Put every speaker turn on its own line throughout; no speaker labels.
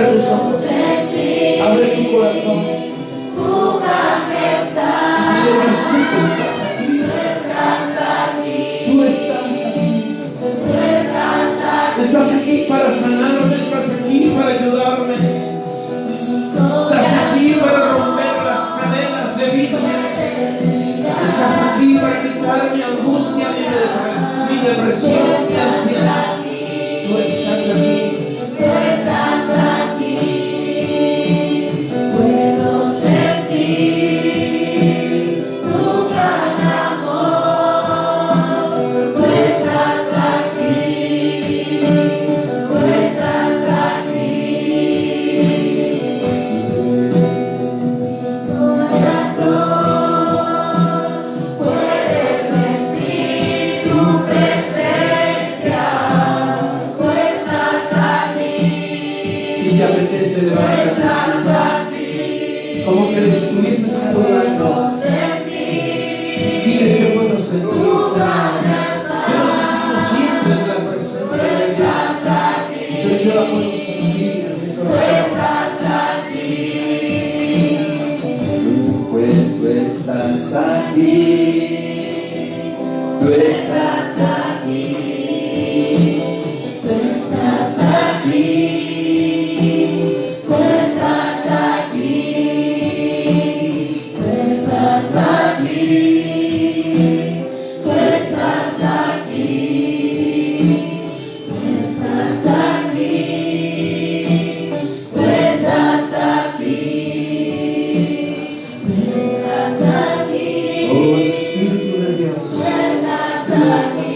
tus ojos. Abre tu corazón. Dile que sí, tú estás aquí. Tú estás aquí. Estás aquí para sanarme. Estás aquí para ayudarme. Estás aquí para romper las cadenas de vida. Estás aquí para quitar mi angustia, mi depresión, mi ansiedad. Tú estás aquí.
Puedo sentir tu gran amor. Tú estás aquí. Tú estás aquí. Corazón puede sentir tu presencia. Tú estás aquí.
Si te apetece levantarte, como que le estuvieses adorando, dile que puedo sentir. Yo no sientes la presencia de Dios, pero yo la puedo sentir en mi corazón.
Pues tú estás aquí. Tú estás aquí. Tú estás aquí. Tú estás aquí. Tú estás aquí. Tú estás aquí. Tú estás aquí. Tú estás aquí. Tú estás aquí.
Oh Espíritu de Dios,
Tú estás aquí.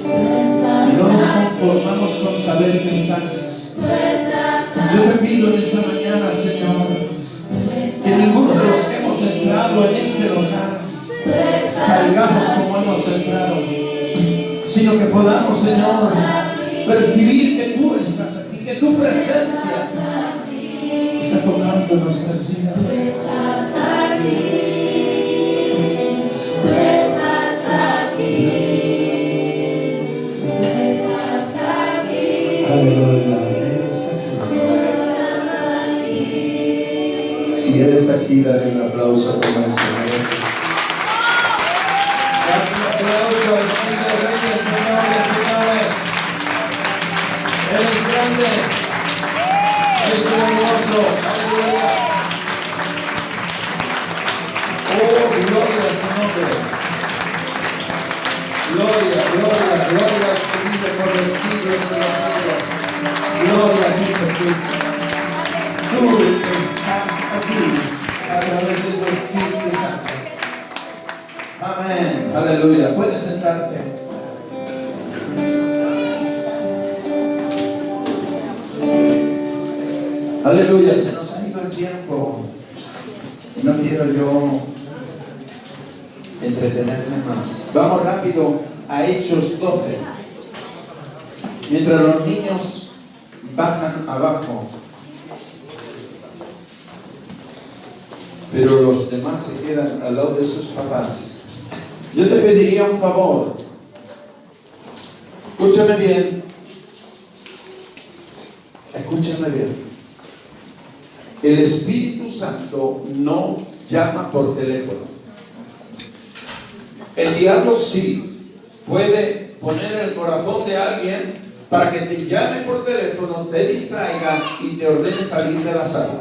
Tú
y
estás
no nos
aquí.
conformamos con saber que estás.
Tú estás
Yo te pido en esta mañana, Señor, que ninguno de los que hemos entrado en este lugar salgamos como hemos entrado, sino que podamos, Señor, percibir que tú estás aquí, que tu presencia está tocando nuestras vidas.
estás aquí. Tú estás aquí. Tú estás aquí.
Aleluya. Si eres aquí, dale un aplauso como el Señor. Dale un aplauso al Rey de Reyes, Señor de Señores. Él es grande. Él es hermoso. Aleluya. Oh, gloria a su nombre. Gloria, gloria, gloria al que vive por los siglos de los siglos. Gloria a ti, Jesús. Tú estás aquí a través de tu Espíritu Santo. Amén. Aleluya. Puedes sentarte. Aleluya. Se nos ha ido el tiempo. No quiero yo entretenerme más. Vamos rápido a Hechos 12. Mientras los niños bajan abajo, pero los demás se quedan al lado de sus papás. Yo te pediría un favor. Escúchame bien. Escúchame bien. El Espíritu Santo no llama por teléfono. El diablo sí puede poner en el corazón de alguien para que te llame por teléfono, te distraiga y te ordene salir de la sala.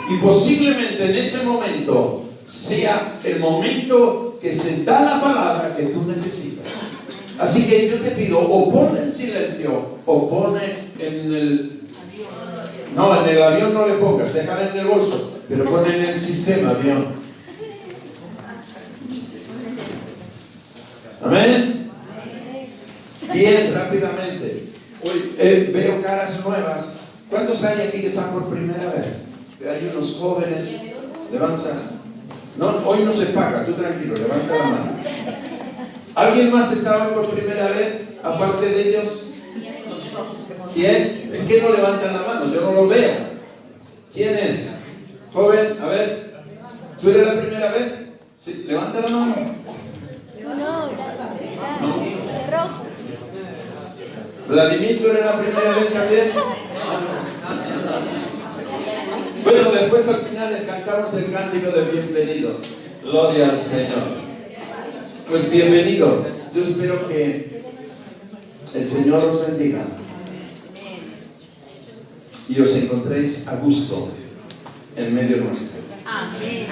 Y posiblemente en ese momento sea el momento que se da la palabra que tú necesitas. Así que yo te pido, o ponle en silencio, o ponle en el... No, en el avión no le pongas, déjale en el bolso, pero ponle en el sistema avión. Amén. Bien, rápidamente. Hoy veo caras nuevas. ¿Cuántos hay aquí que están por primera vez? Hay unos jóvenes. Levanta. No, hoy no se paga, tú tranquilo, levanta la mano. ¿Alguien más está hoy por primera vez, aparte de ellos? ¿Quién? Es que no levantan la mano, yo no lo veo. ¿Quién es? Joven, a ver. ¿Tú eres la primera vez? Sí, levanta la mano. No. Vladimir, ¿tú eres la primera vez también? después al final le cantamos el cántico de bienvenido. Gloria al Señor. Pues bienvenido. Yo espero que el Señor os bendiga y os encontréis a gusto en medio nuestro.
Amén.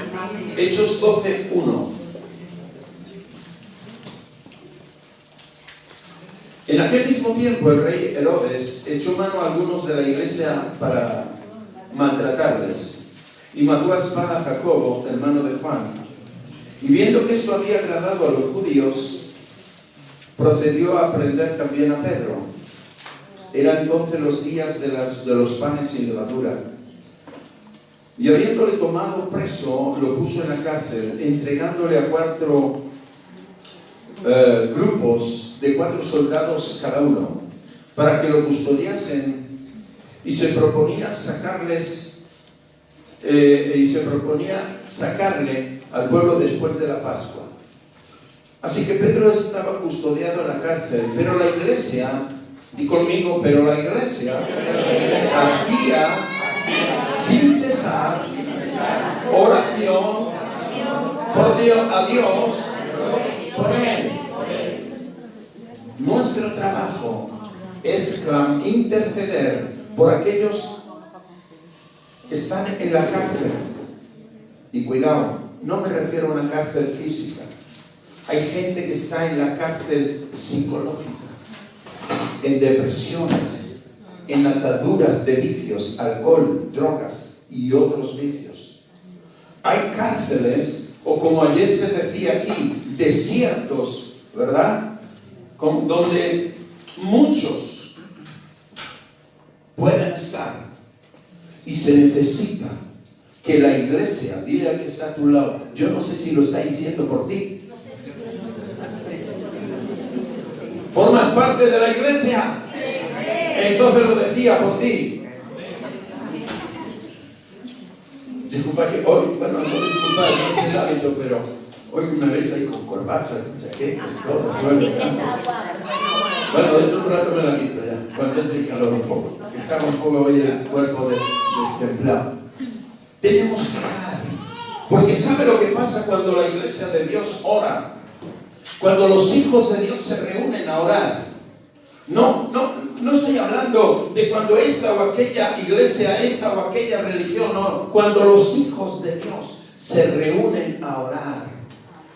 Hechos 12:1. En aquel mismo tiempo el rey Herodes echó mano a algunos de la iglesia para maltratarles y mató a espada a Jacobo, hermano de Juan. Y viendo que esto había agradado a los judíos, procedió a prender también a Pedro. Eran entonces los días de los panes sin levadura. Y habiéndole tomado preso, lo puso en la cárcel, entregándole a 4 grupos de 4 soldados cada uno, para que lo custodiasen, y se proponía sacarle al pueblo después de la Pascua. Así que Pedro estaba custodiado en la cárcel, pero la iglesia, di conmigo, pero la iglesia hacía sin cesar oración a Dios por él. Nuestro trabajo es interceder por aquellos que están en la cárcel. Y cuidado, no me refiero a una cárcel física. Hay gente que está en la cárcel psicológica, en depresiones, en ataduras de vicios, alcohol, drogas y otros vicios. Hay cárceles, o como ayer se decía aquí, desiertos, ¿verdad? Donde muchos pueden estar, y se necesita que la iglesia, dile al que está a tu lado, yo no sé si lo está diciendo por ti. ¿Formas parte de la iglesia? Entonces lo decía por ti. Disculpa que hoy, bueno, no disculpa, no es el hábito, pero hoy me veis ahí con corbata, chaqueta y todo. Bueno, dentro de un rato me la quito ya, cuando entre el calor un poco, que está un poco hoy el cuerpo destemplado. Tenemos que orar, porque ¿sabe lo que pasa cuando la iglesia de Dios ora? Cuando los hijos de Dios se reúnen a orar. No estoy hablando de cuando esta o aquella iglesia, esta o aquella religión, no. Cuando los hijos de Dios se reúnen a orar.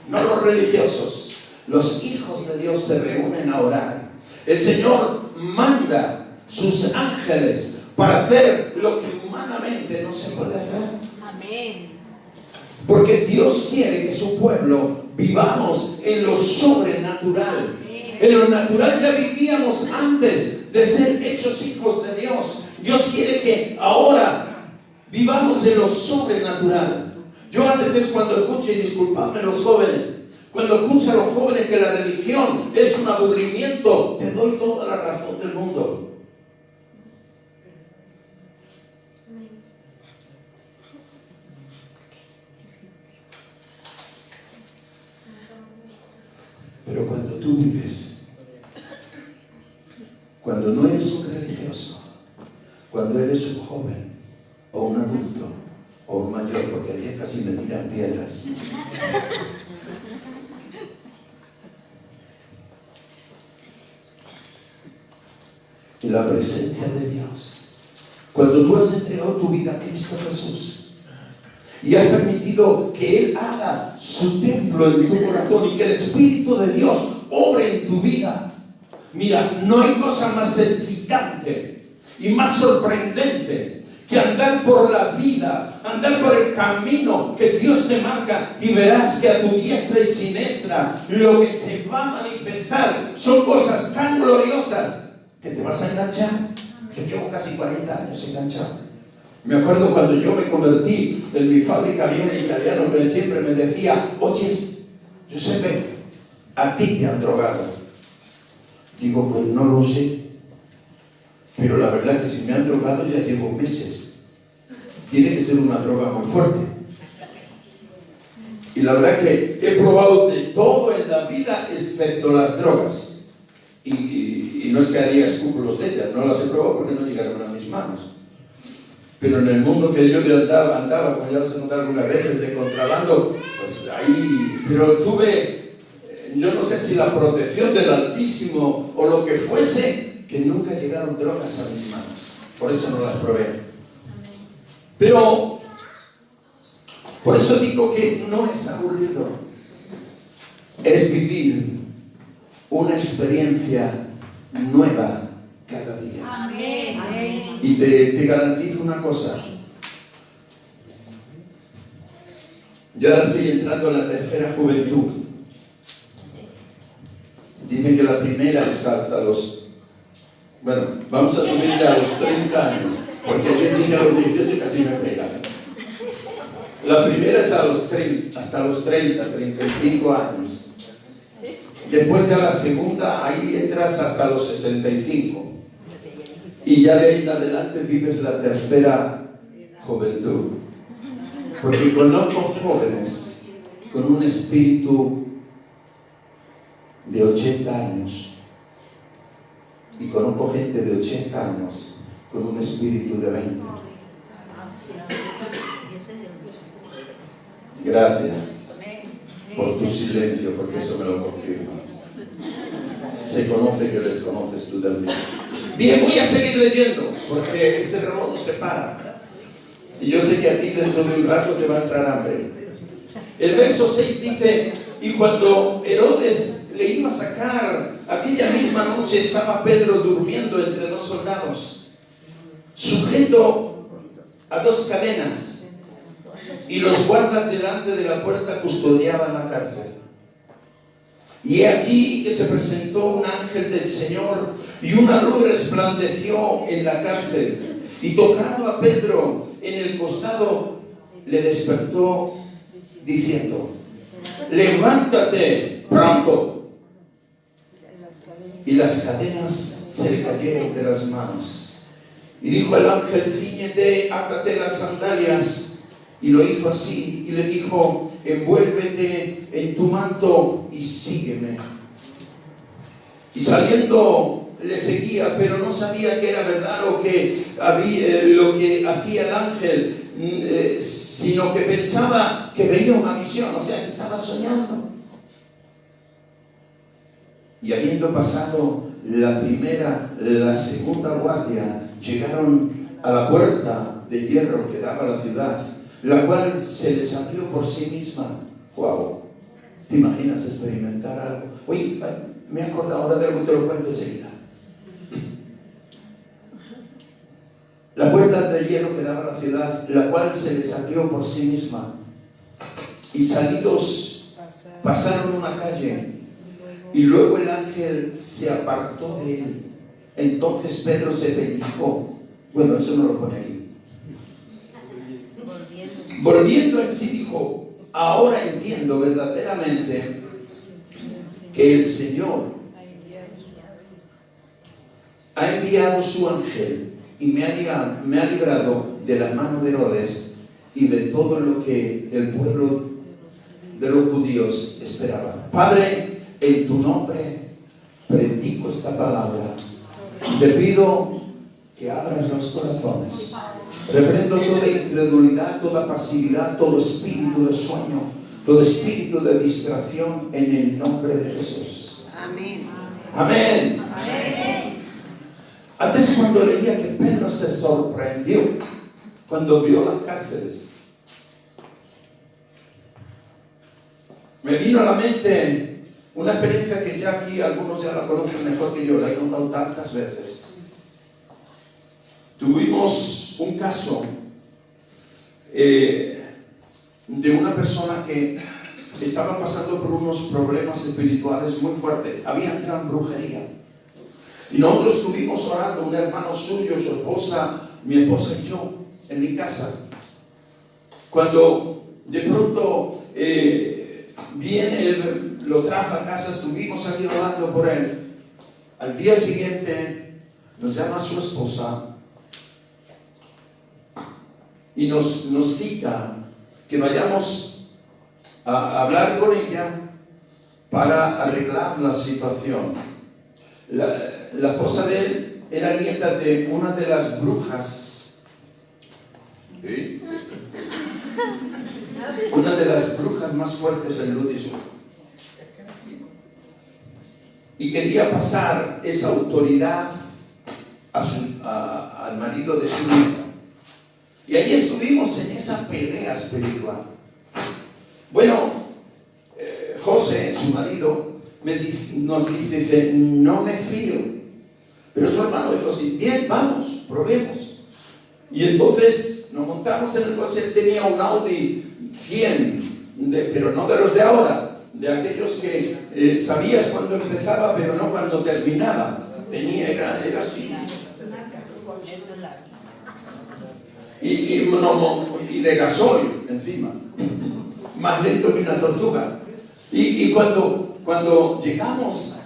No los religiosos, los hijos de Dios se reúnen a orar. El Señor manda sus ángeles para hacer lo que humanamente no se puede hacer.
Amén.
Porque Dios quiere que su pueblo vivamos en lo sobrenatural. En lo natural ya vivíamos antes de ser hechos hijos de Dios. Dios quiere que ahora vivamos en lo sobrenatural. Yo a veces cuando escucho, y disculpadme los jóvenes, cuando escucho a los jóvenes que la religión es un aburrimiento, te doy toda la razón del mundo. Pero cuando tú vives, cuando no eres un religioso, cuando eres un joven, o un adulto, o un mayor, porque ayer casi me tiran piedras. Y la presencia de Dios, cuando tú has entregado tu vida a Cristo Jesús, y has permitido que Él haga su templo en tu corazón y que el Espíritu de Dios obre en tu vida. Mira, no hay cosa más excitante y más sorprendente que andar por la vida, andar por el camino que Dios te marca, y verás que a tu diestra y siniestra lo que se va a manifestar son cosas tan gloriosas que te vas a enganchar. Yo llevo casi 40 años enganchado. Me acuerdo cuando yo me convertí, en mi fábrica había un italiano que siempre me decía: oye, Giuseppe, a ti te han drogado. Digo, pues no lo sé, pero la verdad que si me han drogado ya llevo meses. Tiene que ser una droga muy fuerte. Y la verdad que he probado de todo en la vida excepto las drogas. Y no es que haría escrúpulos de ellas, no las he probado porque no llegaron a mis manos. Pero en el mundo que yo andaba, como ya se notaron algunas veces, de contrabando, pues ahí, pero tuve, yo no sé si la protección del Altísimo o lo que fuese, que nunca llegaron drogas a mis manos. Por eso no las probé. Pero, por eso digo que no es aburrido. Es vivir una experiencia nueva cada día.
Amén. Amén.
Y te garantizo una cosa. Yo ahora estoy entrando en la tercera juventud. Dicen que la primera es hasta los... Bueno, vamos a subirle a los 30 años, porque yo dije a los 18 y casi me pegan. La primera es hasta los 30, 35 años. Después de la segunda, ahí entras hasta los 65. Y ya de ahí en adelante vives la tercera juventud. Porque conozco jóvenes con un espíritu de 80 años. Y conozco gente de 80 años con un espíritu de 20. Gracias por tu silencio, porque eso me lo confirma. Se conoce que desconoces tú también. Bien, voy a seguir leyendo, porque ese reloj no se para. Y yo sé que a ti dentro de un rato te va a entrar hambre. El verso 6 dice, y cuando Herodes le iba a sacar, aquella misma noche estaba Pedro durmiendo entre dos soldados, sujeto a dos cadenas, y los guardas delante de la puerta custodiaban la cárcel. Y he aquí que se presentó un ángel del Señor, y una luz resplandeció en la cárcel, y tocando a Pedro en el costado, le despertó diciendo, levántate pronto. Y las cadenas se le cayeron de las manos. Y dijo el ángel, cíñete, átate las sandalias. Y lo hizo así, y le dijo, envuélvete en tu manto y sígueme. Y saliendo le seguía, pero no sabía que era verdad lo que hacía el ángel, sino que pensaba que veía una visión, o sea, que estaba soñando. Y habiendo pasado la segunda guardia, llegaron a la puerta de hierro que daba a la ciudad, la cual se les abrió por sí misma. ¡Wow! ¿Te imaginas experimentar algo? Oye, me he acordado ahora de algo, te lo cuento enseguida. La puerta de hierro que daba a la ciudad, la cual se les abrió por sí misma. Y salidos pasaron una calle, y luego el ángel se apartó de él. Entonces Pedro se pellizcó. Bueno, eso no lo pone aquí. Volviendo en sí dijo, ahora entiendo verdaderamente que el Señor ha enviado su ángel y me ha librado de la mano de Herodes y de todo lo que el pueblo de los judíos esperaba. Padre, en tu nombre predico esta palabra. Te pido que abras los corazones. Reprendo toda incredulidad, toda pasividad, todo espíritu de sueño, todo espíritu de distracción en el nombre de Jesús.
Amén.
Amén.
Amén.
Antes, cuando leía que Pedro se sorprendió cuando vio las cárceles, me vino a la mente una experiencia que ya aquí algunos ya la conocen mejor que yo, la he contado tantas veces. Tuvimos un caso de una persona que estaba pasando por unos problemas espirituales muy fuertes. Había entrado en brujería. Y nosotros estuvimos orando, un hermano suyo, su esposa, mi esposa y yo, en mi casa. Cuando de pronto viene, él lo trajo a casa, estuvimos aquí orando por él. Al día siguiente nos llama su esposa y nos cita que vayamos a hablar con ella para arreglar la situación. La esposa de él era nieta de una de las brujas ¿Sí? Una de las brujas más fuertes en Ludisburg. Y quería pasar esa autoridad al marido de su hija. Y ahí estuvimos en esa pelea espiritual. Bueno, José, su marido, nos dice, no me fío. Pero su hermano dijo, sí, bien, vamos, probemos. Y entonces nos montamos en el coche. Él tenía un Audi 100, pero no de los de ahora, de aquellos que sabías cuando empezaba, pero no cuando terminaba. Era así. Y de gasoil encima, más lento que una tortuga. Y cuando llegamos,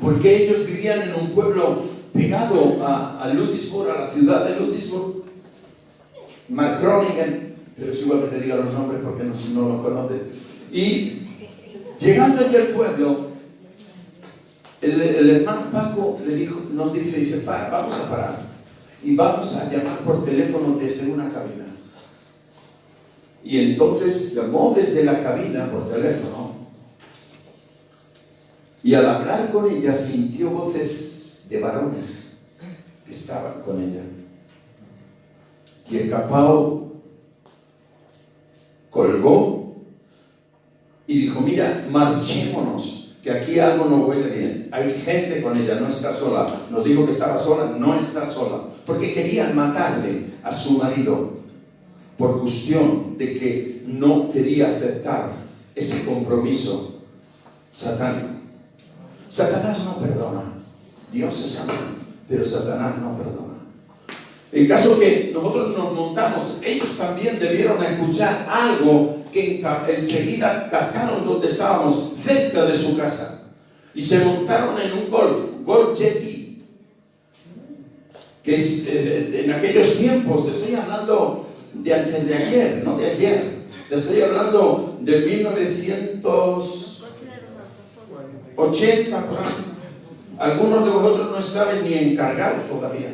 porque ellos vivían en un pueblo pegado a Ludisburg, a la ciudad de Ludisburg, Markgroningen, pero es igual que te diga los nombres porque no los conoces. Y llegando allí al pueblo, el hermano Paco nos dice, vamos a parar. Y vamos a llamar por teléfono desde una cabina. Y entonces llamó desde la cabina por teléfono. Y al hablar con ella sintió voces de varones que estaban con ella. Y el capao colgó y dijo, mira, marchémonos, que aquí algo no huele bien. Hay gente con ella, no está sola. Nos dijo que estaba sola, no está sola. Porque querían matarle a su marido por cuestión de que no quería aceptar ese compromiso satánico. Satanás no perdona. Dios es santo, pero Satanás no perdona. El caso que nosotros nos montamos, ellos también debieron escuchar algo que enseguida captaron donde estábamos, cerca de su casa. Y se montaron en un Golf GT, que es en aquellos tiempos, te estoy hablando de antes de ayer, no de ayer, te estoy hablando de 1980, por ahí. Algunos de vosotros no estaban ni encargados todavía,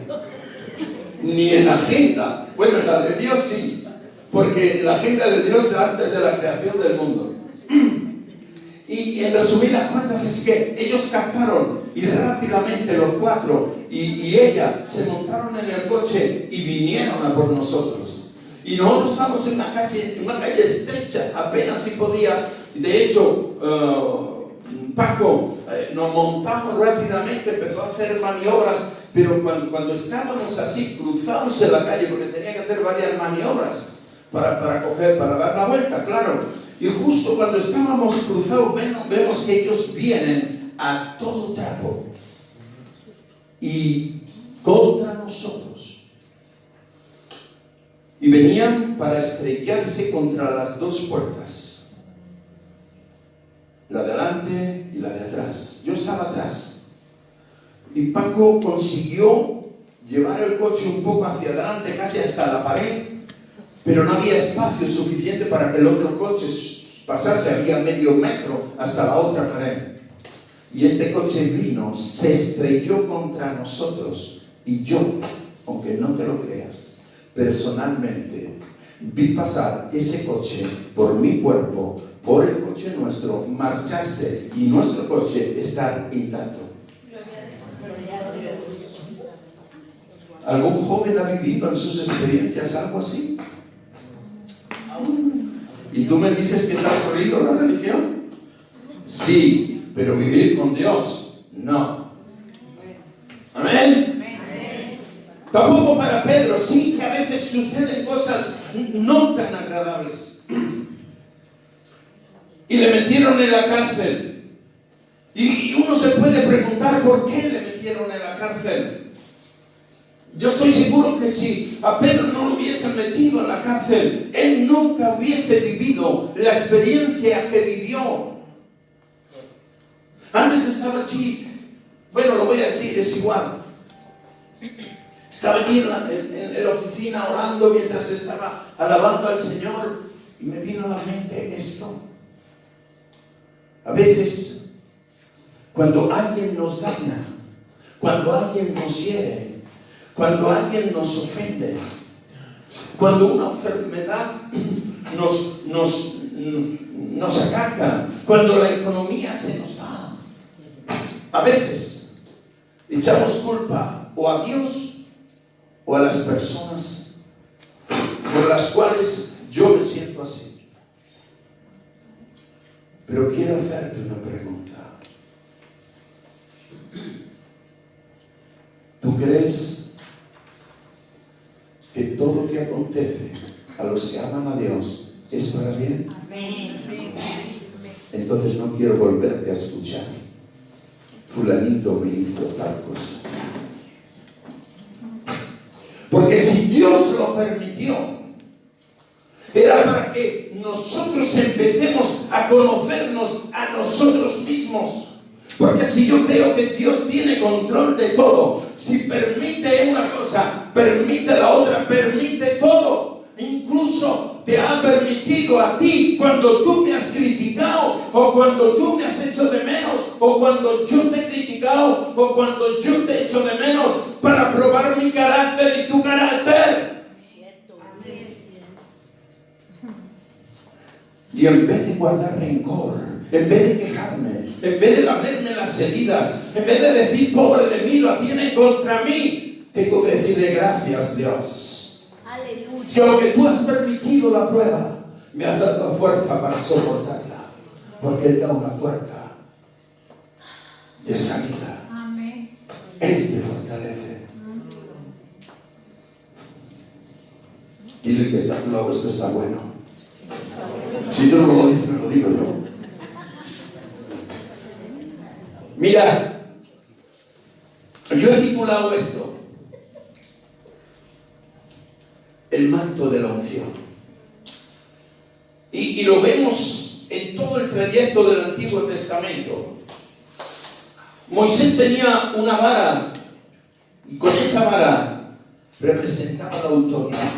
ni en la agenda. Bueno, en la de Dios sí, porque la agenda de Dios es antes de la creación del mundo. Y en resumidas cuentas es que ellos captaron y rápidamente los cuatro y ella se montaron en el coche y vinieron a por nosotros. Y nosotros estábamos en una calle estrecha, apenas si podía. De hecho, Paco nos montamos rápidamente, empezó a hacer maniobras, pero cuando estábamos así cruzados en la calle, porque tenía que hacer varias maniobras para dar la vuelta, claro. Y justo cuando estábamos cruzados, vemos que ellos vienen a todo trapo y contra nosotros. Y venían para estrellarse contra las dos puertas, la de adelante y la de atrás. Yo estaba atrás. Y Paco consiguió llevar el coche un poco hacia adelante, casi hasta la pared, pero no había espacio suficiente para que el otro coche pasase. Había medio metro hasta la otra pared. Y este coche vino, se estrelló contra nosotros. Y yo, aunque no te lo creas, personalmente vi pasar ese coche por mi cuerpo, por el coche nuestro, marcharse y nuestro coche estar intacto. ¿Algún joven ha vivido en sus experiencias algo así? ¿Y tú me dices que se ha corrido la religión? Sí, pero vivir con Dios, no. ¿Amén? Tampoco para Pedro. Sí que a veces suceden cosas no tan agradables. Y le metieron en la cárcel. Y uno se puede preguntar por qué le metieron en la cárcel. Yo estoy seguro que si a Pedro no lo hubiesen metido en la cárcel, él nunca hubiese vivido la experiencia que vivió. Antes estaba allí, bueno, lo voy a decir, es igual. Estaba allí en la oficina orando mientras estaba alabando al Señor y me vino a la mente esto. A veces, cuando alguien nos daña, cuando alguien nos hiere, cuando alguien nos ofende, Cuando una enfermedad nos ataca, cuando la economía se nos va, a veces echamos culpa o a Dios o a las personas por las cuales yo me siento así. Pero quiero hacerte una pregunta. ¿Tú crees que todo lo que acontece a los que aman a Dios es para bien? Entonces no quiero volverte a escuchar. Fulanito me hizo tal cosa. Porque si Dios lo permitió, era para que nosotros empecemos a conocernos a nosotros mismos. Porque si yo creo que Dios tiene control de todo, si permite una cosa, permite la otra, permite todo. Incluso te ha permitido a ti, cuando tú me has criticado, o cuando tú me has hecho de menos, o cuando yo te he criticado, o cuando yo te he hecho de menos, para probar mi carácter y tu carácter. Y en vez de guardar rencor, en vez de quejarme, en vez de lamerme las heridas, en vez de decir, pobre de mí, lo tiene contra mí, tengo que decirle gracias, Dios.
Aleluya.
Que aunque tú has permitido la prueba, me has dado la fuerza para soportarla, porque Él da una puerta de salida.
Amén.
Él te fortalece. Dile que está a tu lado, esto está bueno. Si tú no lo dices, me lo digo yo. Mira, yo he titulado esto el manto de la unción. Y lo vemos en todo el trayecto del Antiguo Testamento. Moisés tenía una vara y con esa vara representaba la autoridad.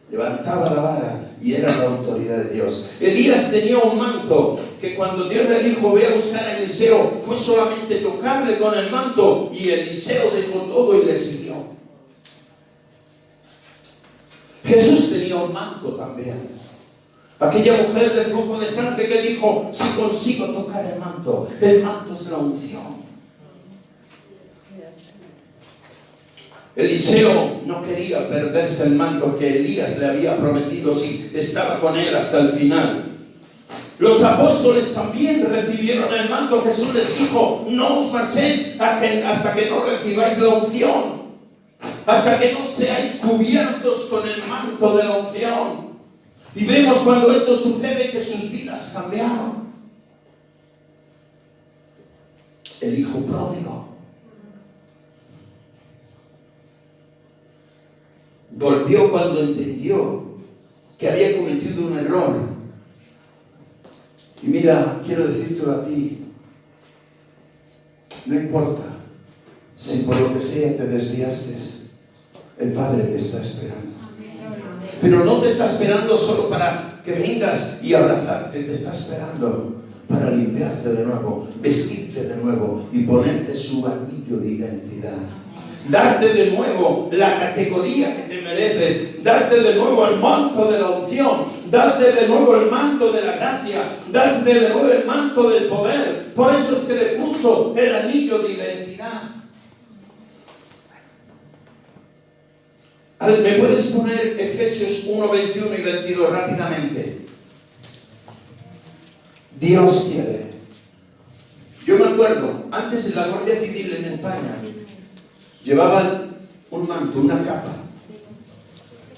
Levantaba la vara y era la autoridad de Dios. Elías tenía un manto que cuando Dios le dijo ve a buscar a Eliseo, fue solamente tocarle con el manto y Eliseo dejó todo y le siguió. Jesús tenía un manto también. Aquella mujer del flujo de sangre que dijo, si consigo tocar el manto es la unción. Eliseo no quería perderse el manto que Elías le había prometido si estaba con él hasta el final. Los apóstoles también recibieron el manto. Jesús les dijo, no os marchéis hasta que no recibáis la unción, hasta que no seáis cubiertos con el manto de la unción. Y vemos cuando esto sucede que sus vidas cambiaron. El hijo pródigo volvió cuando entendió que había cometido un error. Y mira, quiero decírtelo a ti, no importa si por lo que sea te desviaste, el Padre te está esperando. Pero no te está esperando solo para que vengas y abrazarte, te está esperando para limpiarte de nuevo, vestirte de nuevo y ponerte su anillo de identidad. Darte de nuevo la categoría que te mereces, darte de nuevo el manto de la unción, darte de nuevo el manto de la gracia, darte de nuevo el manto del poder. Por eso es que le puso el anillo de identidad. ¿Me puedes poner Efesios 1, 21 y 22 rápidamente? Dios quiere. Yo me acuerdo, antes en la Guardia Civil en España, llevaban un manto, una capa,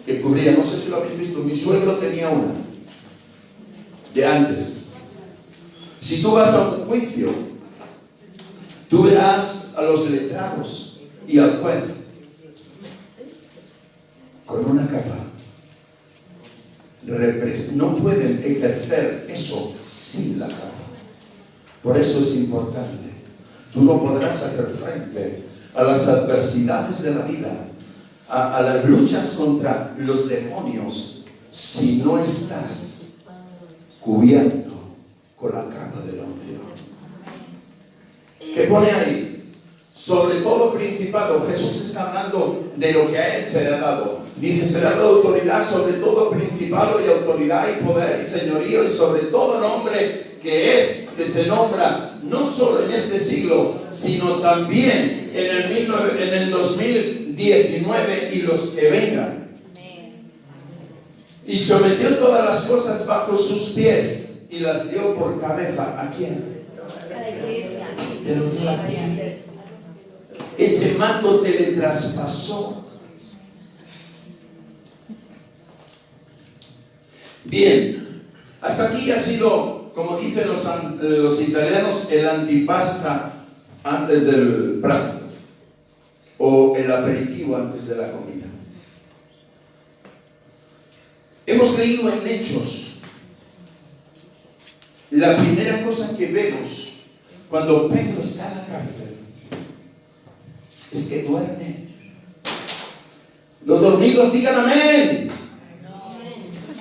que cubría, no sé si lo habéis visto, mi suegro tenía una, de antes. Si tú vas a un juicio, tú verás a los letrados y al juez con una capa. No pueden ejercer eso sin la capa. Por eso es importante. Tú no podrás hacer frente a las adversidades de la vida, a las luchas contra los demonios, si no estás cubierto con la capa de la unción. ¿Qué pone ahí? Sobre todo principado. Jesús está hablando de lo que a Él se le ha dado. Dice, será la autoridad sobre todo principado y autoridad y poder y señorío y sobre todo nombre que se nombra no solo en este siglo, sino también en el 2019 y los que vengan. Y sometió todas las cosas bajo sus pies y las dio por cabeza. ¿A quién?
A la iglesia.
Te lo dio a ti. Ese mando te le traspasó. Bien, hasta aquí ha sido, como dicen los italianos, el antipasta antes del prasto, o el aperitivo antes de la comida. Hemos leído en Hechos, la primera cosa que vemos cuando Pedro está en la cárcel es que duerme. Los dormidos digan amén.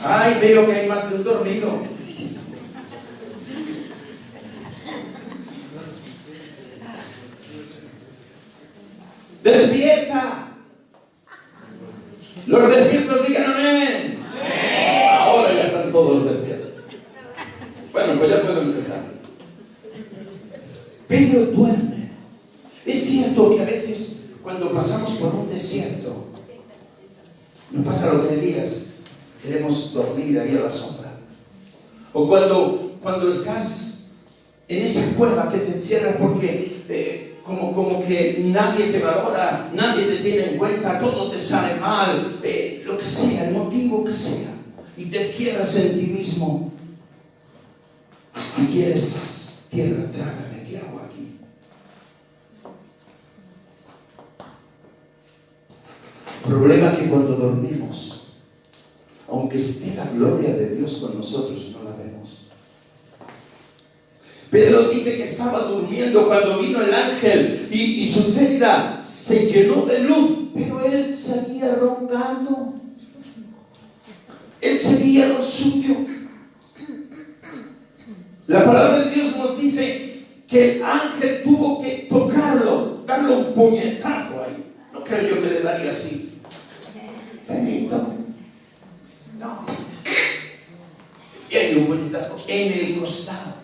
Ay, veo que hay más de un dormido. ¡Despierta! Los despiertos digan amén. Ahora ya están todos despiertos. Bueno, pues ya puedo empezar. Pedro duerme. Es cierto que a veces cuando pasamos por un desierto, nos pasa lo que Elías, queremos dormir ahí a la sombra. O cuando estás en esa cueva que te encierra porque como que nadie te valora, nadie te tiene en cuenta, todo te sale mal, lo que sea, el motivo que sea, y te cierras en ti mismo y quieres tierra, trágame, ¿qué hago aquí? Problema que cuando dormimos, aunque esté la gloria de Dios con nosotros, no la vemos. Pedro dice que estaba durmiendo cuando vino el ángel y su celda se llenó de luz, pero él seguía roncando. Él seguía lo suyo. La palabra de Dios nos dice que el ángel tuvo que tocarlo, darle un puñetazo ahí. No creo yo que le daría así. Benito. No. Y hay un puñetazo en el costado.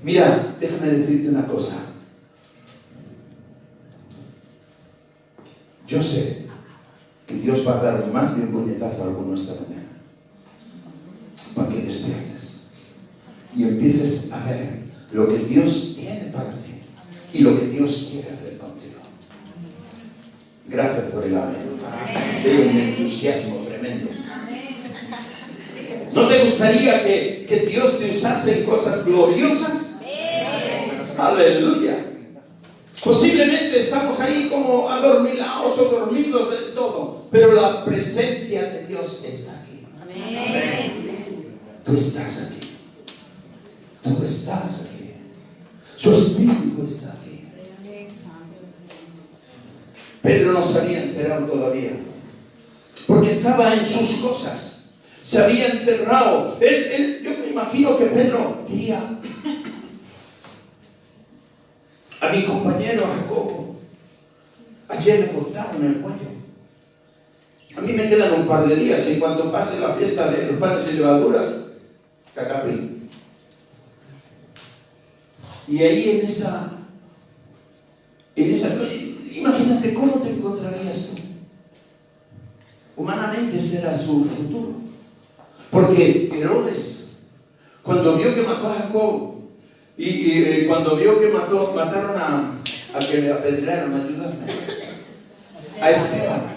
Mira, déjame decirte una cosa. Yo sé que Dios va a dar más de un puñetazo a alguno esta mañana para que despiertes y empieces a ver lo que Dios tiene para ti y lo que Dios quiere hacer contigo. Gracias por el amén. Veo un entusiasmo tremendo. ¿No te gustaría que Dios te usase en cosas gloriosas? Aleluya. Posiblemente estamos ahí como adormilados o dormidos del todo, pero la presencia de Dios está aquí. Tú estás aquí. Tú estás aquí. Su Espíritu está aquí. Pedro no se había enterado todavía, porque estaba en sus cosas. Se había encerrado. Yo me imagino que Pedro diría: a mi compañero Jacobo, ayer me cortaron el cuello. A mí me quedan un par de días y cuando pase la fiesta de los panes y levaduras, cataprí. Y ahí en esa, imagínate cómo te encontrarías tú. Humanamente ese era su futuro. Porque Herodes, cuando vio que mató a Jacob, y cuando vio que mataron a que le apedrearon, ayúdame, a Esteban,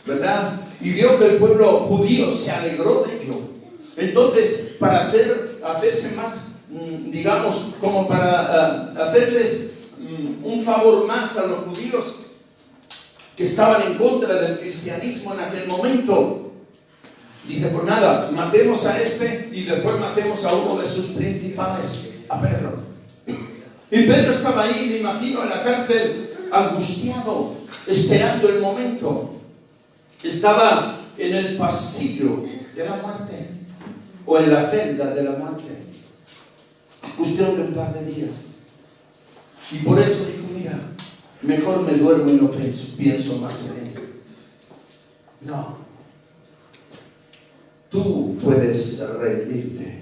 ¿verdad? Y vio que el pueblo judío se alegró de ello. Entonces, para hacerse más, digamos, como para hacerles un favor más a los judíos que estaban en contra del cristianismo en aquel momento, dice: pues nada, matemos a este y después matemos a uno de sus principales, a Pedro. Y Pedro estaba ahí, me imagino, en la cárcel, angustiado, esperando el momento. Estaba en el pasillo de la muerte, o en la celda de la muerte, angustiado un par de días. Y por eso dijo: mira, mejor me duermo y no pienso más en él. No. Tú puedes rendirte,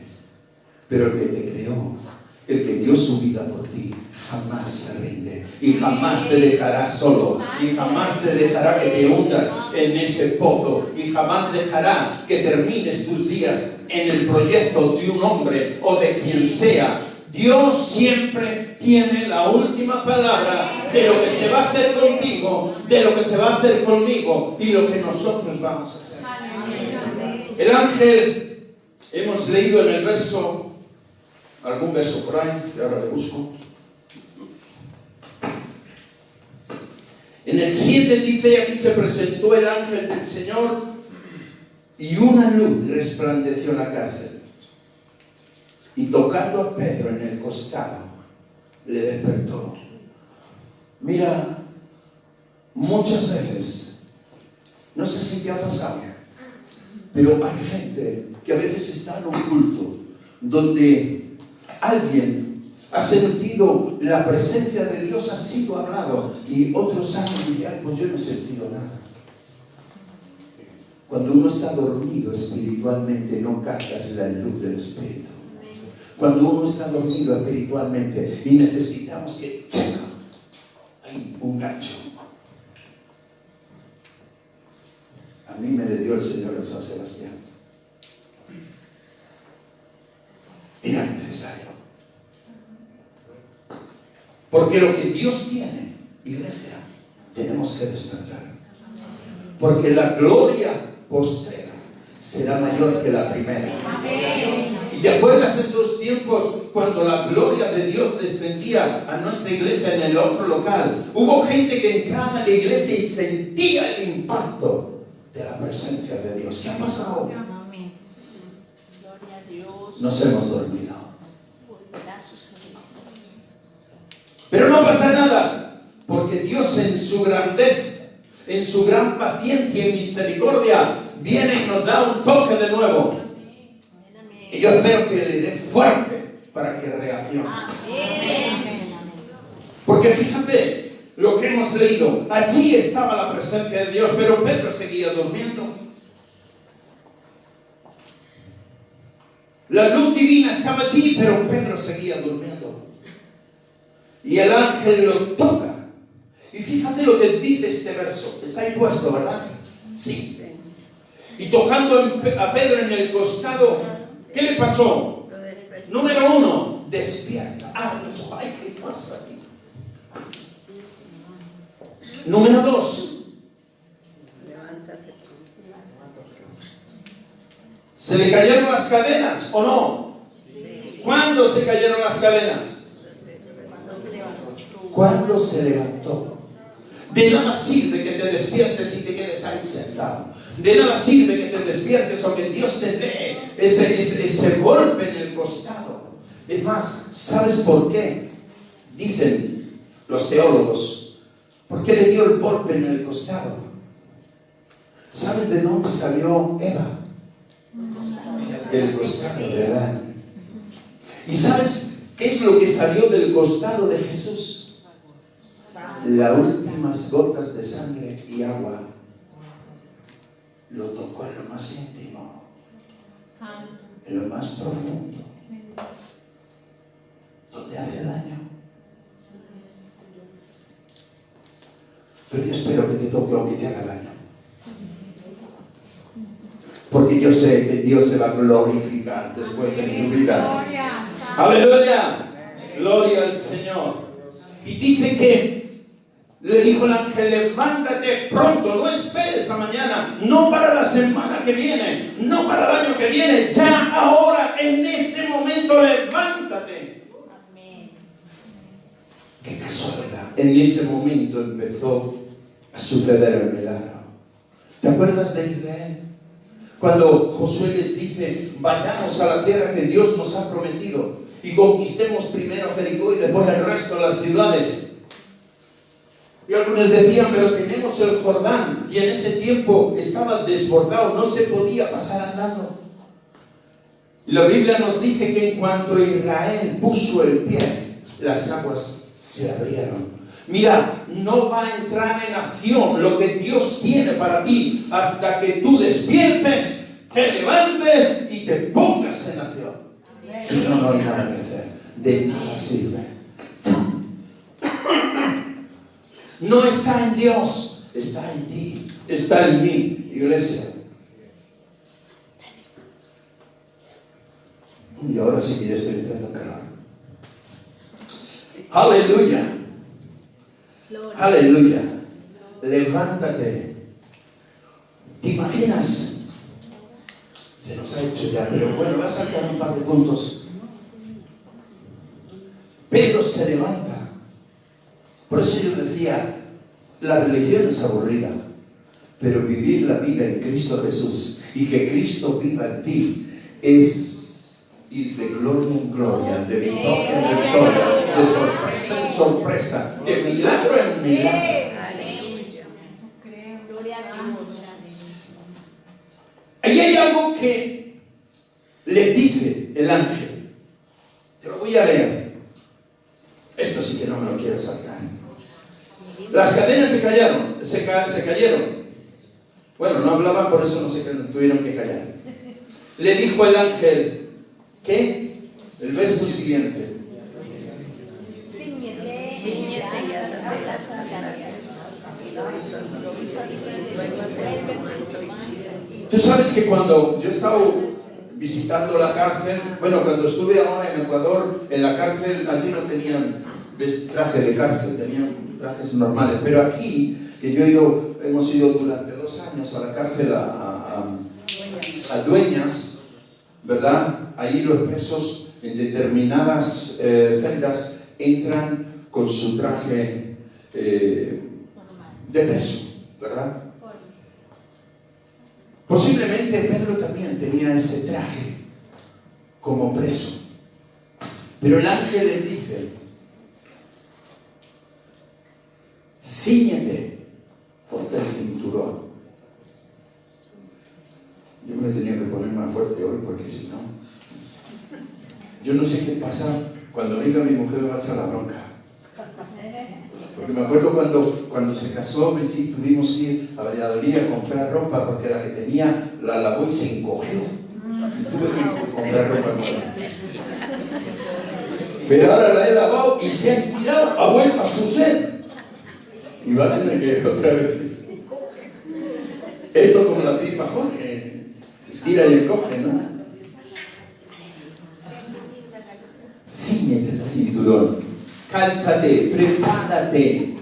pero el que te creó, el que dio su vida por ti, jamás se rinde y jamás te dejará solo y jamás te dejará que te hundas en ese pozo y jamás dejará que termines tus días en el proyecto de un hombre o de quien sea. Dios siempre tiene la última palabra de lo que se va a hacer contigo, de lo que se va a hacer conmigo y lo que nosotros vamos a hacer. El ángel, hemos leído en el verso, algún verso por ahí, que ahora le busco. En el 7 dice, aquí se presentó el ángel del Señor y una luz resplandeció en la cárcel. Y tocando a Pedro en el costado, le despertó. Mira, muchas veces, no sé si te ha pasado, pero hay gente que a veces está en un culto donde alguien ha sentido la presencia de Dios, ha sido hablado, y otros años dicen, ay, pues yo no he sentido nada. Cuando uno está dormido espiritualmente, no captas la luz del Espíritu. Cuando uno está dormido espiritualmente y necesitamos que hay un gancho. A mí me le dio el Señor en San Sebastián. Era necesario. Porque lo que Dios tiene, iglesia, tenemos que despertar. Porque la gloria postrera será mayor que la primera. ¿Y te acuerdas esos tiempos cuando la gloria de Dios descendía a nuestra iglesia en el otro local? Hubo gente que entraba a la iglesia y sentía el impacto de la presencia de Dios. ¿Qué ha pasado? Nos hemos dormido. Pero no pasa nada, porque Dios en su grandeza, en su gran paciencia y misericordia, viene y nos da un toque de nuevo. Y yo espero que le dé fuerte para que reacciones. Porque fíjate lo que hemos leído. Allí estaba la presencia de Dios, pero Pedro seguía durmiendo. La luz divina estaba allí, pero Pedro seguía durmiendo. Y el ángel lo toca. Y fíjate lo que dice este verso. Está ahí puesto, ¿verdad? Sí. Y tocando a Pedro en el costado, ¿qué le pasó? Número 1, despierta. Ay, ¿qué pasa aquí? Número 2, ¿se le cayeron las cadenas o no? ¿Cuándo se cayeron las cadenas? Cuando se levantó. De nada sirve que te despiertes y te quedes ahí sentado. De nada sirve que te despiertes o que Dios te dé ese golpe en el costado. Es más, ¿sabes por qué? Dicen los teólogos, ¿por qué le dio el golpe en el costado? ¿Sabes de dónde salió Eva? Del costado de Adán. ¿Y sabes qué es lo que salió del costado de Jesús? Las últimas gotas de sangre y agua. Lo tocó en lo más íntimo, en lo más profundo, donde hace daño. Pero yo espero que te toque aunque te haga daño, porque yo sé que Dios se va a glorificar después de tu vida. ¡Aleluya! Gloria al Señor. Y dice que le dijo el ángel, levántate pronto, no esperes a mañana, no para la semana que viene, no para el año que viene, ya ahora, en este momento, levántate. Amén. Qué casualidad. En ese momento empezó a suceder el milagro. ¿Te acuerdas de Israel? Cuando Josué les dice, vayamos a la tierra que Dios nos ha prometido y conquistemos primero Jericó y después el resto de las ciudades. Y algunos decían, pero tenemos el Jordán, y en ese tiempo estaba desbordado, no se podía pasar andando. Y la Biblia nos dice que en cuanto Israel puso el pie, las aguas se abrieron. Mira, no va a entrar en acción lo que Dios tiene para ti hasta que tú despiertes, te levantes y te pongas en acción. Si no, no hay nada que hacer. De nada sirve. No está en Dios, está en ti, está en mí, iglesia. Y ahora sí que ya estoy entrando en calor. Aleluya. Aleluya. Levántate. ¿Te imaginas? Se nos ha hecho ya, pero bueno, voy a sacar un par de puntos. Pedro se levanta. Por eso yo decía, la religión es aburrida, pero vivir la vida en Cristo Jesús y que Cristo viva en ti es ir de gloria en gloria, de victoria en victoria, de sorpresa en sorpresa, de milagro en milagro. Ahí hay algo que le dice el ángel. Te lo voy a leer. Esto sí que no me lo quiero saltar. Las cadenas se cayeron. Bueno, no hablaban, por eso no se tuvieron que callar. Le dijo el ángel, ¿qué? El verso siguiente. Tú sabes que cuando yo estaba visitando la cárcel, bueno, cuando estuve ahora en Ecuador, en la cárcel, allí no tenían traje de cárcel, tenían trajes normales, pero aquí, que hemos ido durante 2 años a la cárcel a Dueñas, ¿verdad? Ahí los presos en determinadas celdas entran con su traje de preso, ¿verdad? Posiblemente Pedro también tenía ese traje como preso. Pero el ángel le dice, cíñete, ponte el cinturón. Yo me tenía que poner más fuerte hoy porque si no... Yo no sé qué pasa cuando venga mi mujer me va a echar la bronca. Porque me acuerdo cuando se casó, tuvimos que ir a Valladolid a comprar ropa porque la que tenía la lavó y se encogió. Y tuve que comprar ropa nueva. Pero ahora la he lavado y se ha estirado, ha vuelto a su ser. Y va a tener que otra vez. Esto como la tripa Jorge, estira y encoge, ¿no? Cíñete el cinturón. Cálzate, prepárate,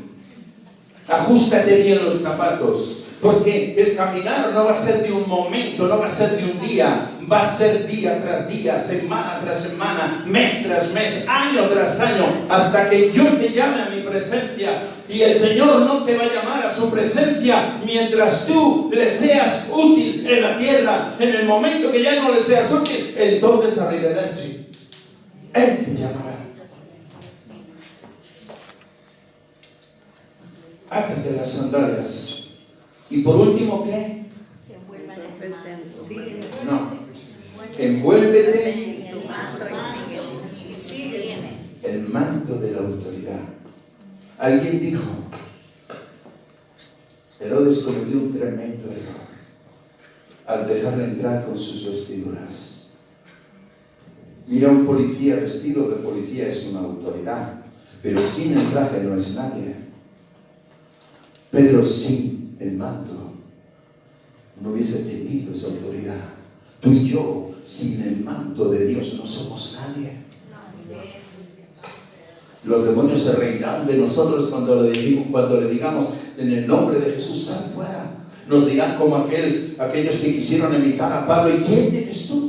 ajustate bien los zapatos, porque el caminar no va a ser de un momento, no va a ser de un día, va a ser día tras día, semana tras semana, mes tras mes, año tras año, hasta que yo te llame a mi presencia. Y el Señor no te va a llamar a su presencia mientras tú le seas útil en la tierra. En el momento que ya no le seas útil, entonces arrivederci, Él te llamará. Átate las sandalias. Y por último, ¿qué? No. Envuélvete el manto de la autoridad. Alguien dijo, Herodes cometió un tremendo error al dejarle entrar con sus vestiduras. Mira, un policía vestido de policía es una autoridad, pero sin el traje no es nadie. Pedro sin el manto no hubiese tenido esa autoridad. Tú y yo sin el manto de Dios no somos nadie. Los demonios se reirán de nosotros cuando le digamos en el nombre de Jesús, sal fuera. Nos dirán como aquellos que quisieron imitar a Pablo, ¿y quién eres tú?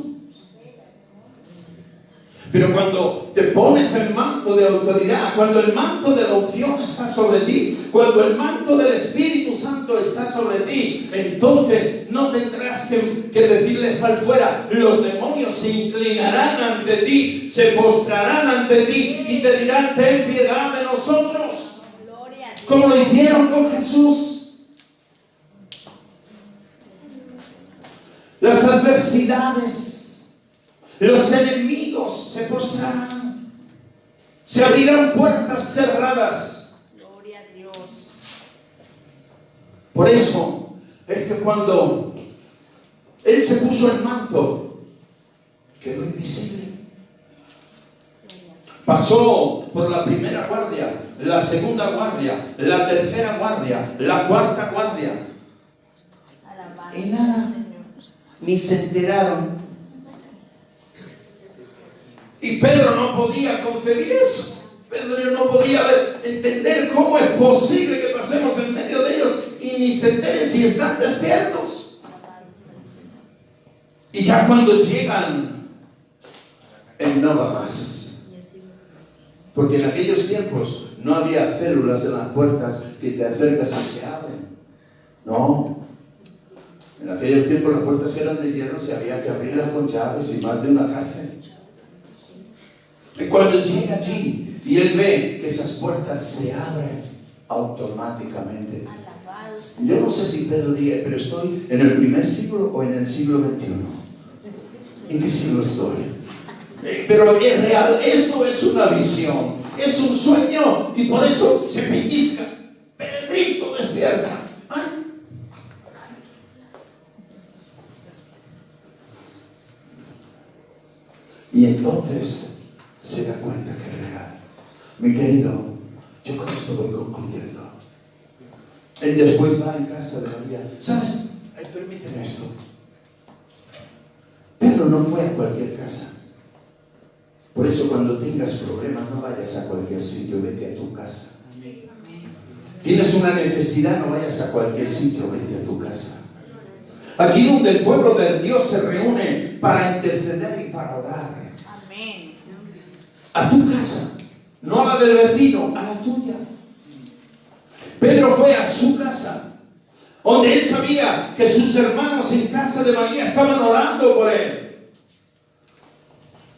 Pero cuando te pones el manto de autoridad, cuando el manto de la unción está sobre ti, cuando el manto del Espíritu Santo está sobre ti, entonces no tendrás que decirle sal fuera. Los demonios se inclinarán ante ti, se postrarán ante ti y te dirán ten piedad de nosotros, como lo hicieron con Jesús. Las adversidades, los enemigos se postrarán, se abrirán puertas cerradas Por eso es que cuando Él se puso el manto, quedó invisible. Pasó por la primera guardia, la segunda guardia, la tercera guardia, la cuarta guardia. Y nada, ni se enteraron. Y Pedro no podía concebir eso. Pedro no podía entender cómo es posible que pasemos en medio de ellos y ni se enteren si están despiertos. Y ya cuando llegan, Él no va más. Porque en aquellos tiempos no había células en las puertas que te acercas y se abren. No. En aquellos tiempos las puertas eran de hierro y había que abrirlas con llaves y más de una cárcel. Y cuando llega allí y él ve que esas puertas se abren automáticamente. Yo no sé si Pedro diría, pero estoy en el primer siglo o en el siglo XXI. ¿En qué siglo estoy? Pero es real, esto es una visión, es un sueño y por eso se pellizca. Pedrito, despierta. Y entonces se da cuenta que es real. Mi querido, yo con esto voy concluyendo. Él después va en casa de María. ¿Sabes? Permíteme esto. Pedro no fue a cualquier casa. Por eso cuando tengas problemas no vayas a cualquier sitio, vete a tu casa. Tienes una necesidad, no vayas a cualquier sitio, vete a tu casa. Aquí donde el pueblo de Dios se reúne para interceder y para orar.
Amén.
A tu casa, no a la del vecino, a la tuya. Pedro fue a su casa, donde él sabía que sus hermanos en casa de María estaban orando por él.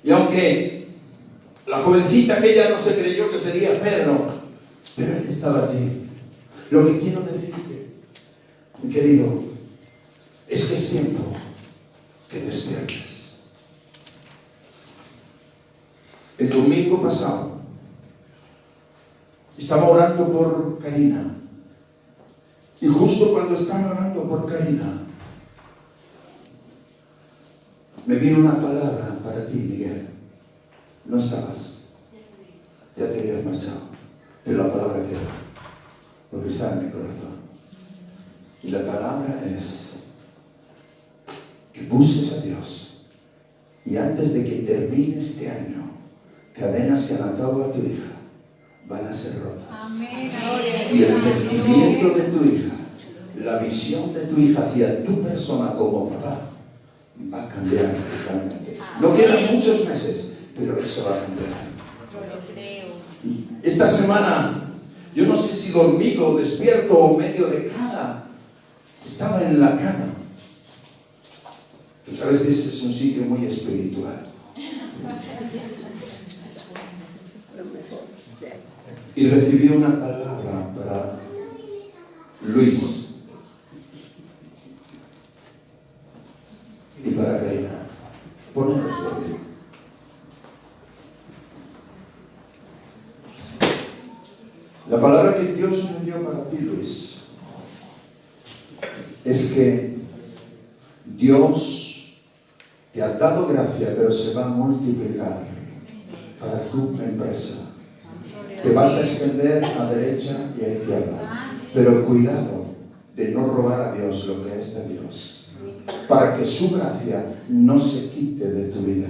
Y aunque la jovencita aquella no se creyó que sería Pedro, pero él estaba allí. Lo que quiero decirte, mi querido, es que es tiempo que despiertes. El domingo pasado estaba orando por Karina. Y justo cuando estaba orando por Karina, me vino una palabra para ti, Miguel. No estabas. Ya te habías marchado. Pero la palabra queda. Porque está en mi corazón. Y la palabra es que busques a Dios. Y antes de que termine este año, cadenas que han atado a tu hija van a ser rotas.
Amén.
Y el sentimiento de tu hija, la visión de tu hija hacia tu persona como papá, va a cambiar totalmente. No quedan muchos meses, pero eso va a cambiar.
Yo lo creo.
Esta semana, yo no sé si dormido o despierto o medio de cada, estaba en la cama. Tú sabes que ese es un sitio muy espiritual. Y recibí una palabra para Luis y para Karina. Poneros de pie. La palabra que Dios me dio para ti, Luis, es que Dios te ha dado gracia, pero se va a multiplicar para tu empresa. Te vas a extender a derecha y a izquierda. Pero cuidado de no robar a Dios lo que es de Dios. Para que su gracia no se quite de tu vida.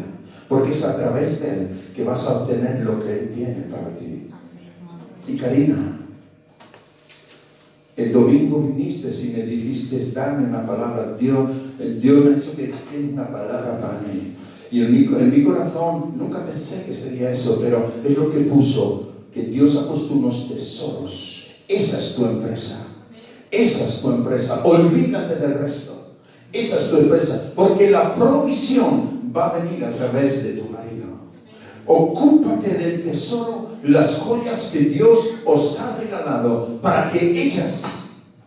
Porque es a través de Él que vas a obtener lo que Él tiene para ti. Y Karina, el domingo viniste y me dijiste, dame una palabra. Dios me ha dicho que tiene una palabra para mí. Y en mi corazón nunca pensé que sería eso, pero es lo que puso. Que Dios ha puesto unos tesoros. Esa es tu empresa. Esa es tu empresa. Olvídate del resto. Esa es tu empresa. Porque la provisión va a venir a través de tu marido. Ocúpate del tesoro, las joyas que Dios os ha regalado, para que ellas,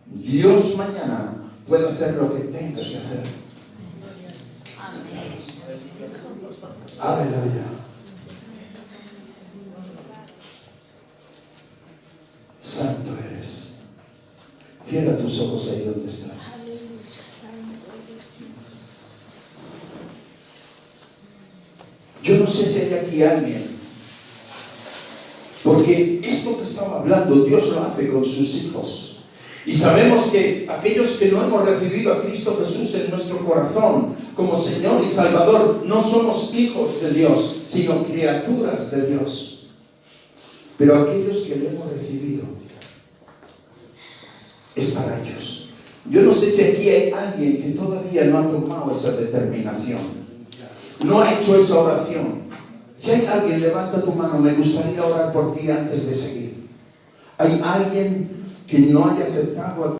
Dios mañana, pueda hacer lo que tenga que hacer. Aleluya. Santo eres. Cierra tus ojos ahí donde estás. Yo no sé si hay aquí alguien, porque esto que estaba hablando, Dios lo hace con sus hijos. Y sabemos que aquellos que no hemos recibido a Cristo Jesús en nuestro corazón como Señor y Salvador, no somos hijos de Dios, sino criaturas de Dios. Pero aquellos que le hemos recibido, es para ellos. Yo no sé si aquí hay alguien que todavía no ha tomado esa determinación, no ha hecho esa oración. Si hay alguien, levanta tu mano, me gustaría orar por ti antes de seguir. ¿Hay alguien que no haya aceptado a